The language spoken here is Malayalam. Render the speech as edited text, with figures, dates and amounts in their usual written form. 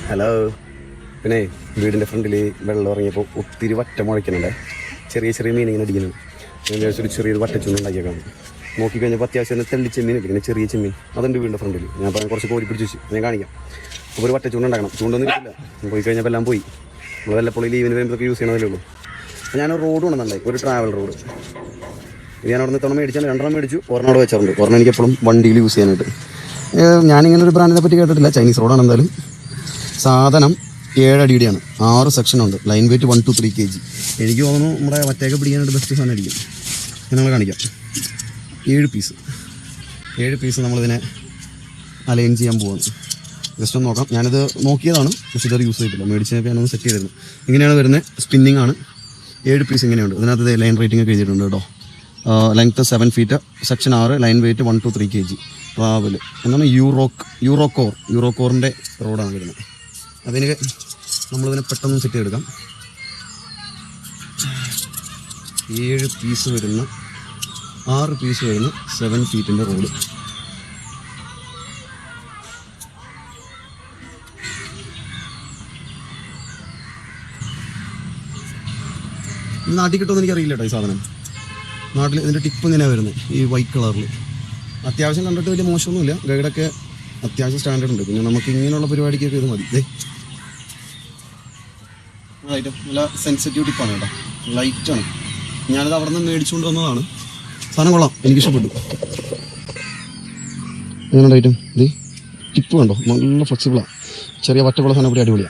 ഹലോ. പിന്നെ വീടിൻ്റെ ഫ്രണ്ടിൽ വെള്ളം ഇറങ്ങിയപ്പോൾ ഒത്തിരി വറ്റ മുഴയ്ക്കുന്നുണ്ട്. ചെറിയ ചെറിയ മീനിങ്ങനെ അടിക്കുന്നുണ്ട്. ഞാൻ ഒരു ചെറിയൊരു വട്ടച്ചൂണ്ട ഉണ്ടാക്കിയേക്കാണ്. നോക്കിക്കഴിഞ്ഞപ്പോൾ അത്യാവശ്യം തെള്ളിച്ചെമ്മീൻ ഇങ്ങനെ ചെറിയ ചെമ്മീൻ അതുണ്ട് വീടിൻ്റെ ഫ്രണ്ടിൽ. ഞാൻ അപ്പം കുറച്ച് കോരി പിടിച്ച് വെച്ച് ഞാൻ കാണിക്കാം. അപ്പോൾ ഒരു വട്ടച്ചൂണ്ട ഉണ്ടാക്കണം. ചൂണ്ടൊന്നും ഇരിക്കില്ല. പോയി കഴിഞ്ഞപ്പോൾ എല്ലാം പോയി. നമ്മൾ വല്ലപ്പോഴും ലീവിന് വരുമ്പോഴൊക്കെ യൂസ് ചെയ്യണതല്ലേ ഉള്ളൂ. അപ്പോൾ ഞാനൊരു റോഡ് കൊണ്ടുവന്നുണ്ടായി, ഒരു ട്രാവൽ റോഡ്. ഇത് ഞാൻ അവിടെ നിന്ന് ഇത്തവണ മേടിച്ചാൽ 2 മേടിച്ചു. ഒരെണ്ണം വെച്ചിട്ടുണ്ട്. ഒരെണ്ണം എനിക്ക് എപ്പോഴും വണ്ടിയിൽ യൂസ് ചെയ്യാനായിട്ട്. ഞാനിങ്ങനെ ഒരു ബ്രാൻഡിനെ പറ്റി കേട്ടിട്ടില്ല. ചൈനീസ് റോഡാണ് എന്തായാലും. സാധനം 7 അടിയുടെയാണ്. 6 സെക്ഷനുണ്ട്. Line weight 1 to 3 kg. എനിക്ക് തോന്നുന്നു നമ്മുടെ മറ്റേക്ക് പിടിക്കാനായിട്ട് ബെസ്റ്റ് സാധനം അടിക്കും. ഞങ്ങൾ കാണിക്കാം. 7 പീസ് നമ്മളിതിനെ അലൈൻ ചെയ്യാൻ പോവാണ്. ജസ്റ്റ് ഒന്ന് നോക്കാം. ഞാനിത് നോക്കിയതാണ്, പക്ഷേ ഇതൊരു യൂസ് ചെയ്തിട്ടില്ല. മേടിച്ചപ്പോൾ ഞാനൊന്ന് സെറ്റ് ചെയ്തിരുന്നു. ഇങ്ങനെയാണ് വരുന്നത്. സ്പിന്നിങ് ആണ്. 7 പീസ് ഇങ്ങനെയുണ്ട്. ഇതിനകത്ത് ലൈൻ റേറ്റിംഗ് ഒക്കെ എഴുതിയിട്ടുണ്ട് കേട്ടോ. Length 7 feet, section 6, line weight 1 to 3 kg. Travel എന്താണ് യൂറോക്കോറിൻ്റെ റോഡാണ് വരുന്നത്. അതിന് നമ്മളിതിനെ പെട്ടെന്ന് സെറ്റ് ചെയ്തെടുക്കാം. 7 പീസ് വരുന്ന 6 പീസ് വരുന്ന 7 feet റോഡ്. നാട്ടിൽ കിട്ടുമെന്ന് എനിക്കറിയില്ല കേട്ടോ ഈ സാധനം. നാട്ടിൽ ഇതിൻ്റെ ടിപ്പ് ഇങ്ങനെയാണ് വരുന്നത്, ഈ വൈറ്റ് കളറിൽ. അത്യാവശ്യം കണ്ടിട്ട് വലിയ മോശമൊന്നുമില്ല. ഗൈഡൊക്കെ അത്യാവശ്യം സ്റ്റാൻഡേർഡ് ഉണ്ട്. പിന്നെ നമുക്ക് ഇങ്ങനെയുള്ള പരിപാടിക്കൊക്കെ ഇത് മതി. ഐറ്റം നല്ല സെൻസിറ്റീവ് ടിപ്പാണ് കേട്ടോ. ലൈറ്റാണ്. ഞാനത് അവിടെ നിന്ന് മേടിച്ചുകൊണ്ട് വന്നതാണ്. സാധനം കൊള്ളാം, എനിക്കിഷ്ടപ്പെട്ടു. എങ്ങനെയുണ്ട് ഐറ്റം? ഇത് ടിപ്പ് കണ്ടോ, നല്ല ഫ്ലെക്സിബിളാണ്. ചെറിയ വറ്റപ്പുള്ള സാധനം ഇവിടെ അടിപൊളിയാണ്.